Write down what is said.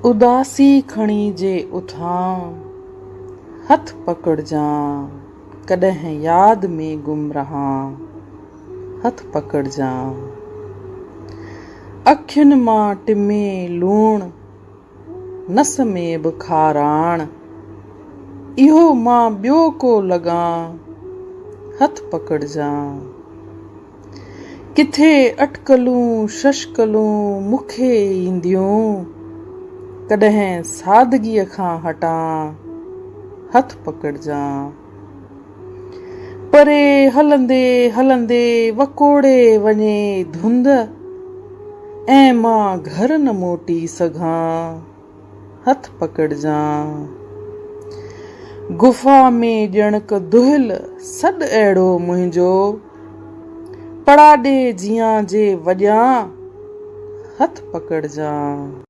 उदासी खणी जे उथां, हथ पकड़जां, कॾहिं याद में गुम रहां, हथ पकड़जां। अखियुनि मां टिमे लूण, नस में बि खाराण, इहो मां ॿियो को लॻां, हथ पकड़जां। किथे अटकलूं शशकलूं मूंखे ईंदियूं, कॾहिं सादगीअ खां हटां, हथ पकड़जां। परे हलंदे हलंदे वकोड़े वञे धुंध, ऐं मां घर न मोटी सघां, हथ पकड़जां। गुफ़ा में ॼणक दुहिल सॾु अहिड़ो मुंहिंजो, पड़ाॾे जियां जे वॼां, हथ पकड़जां।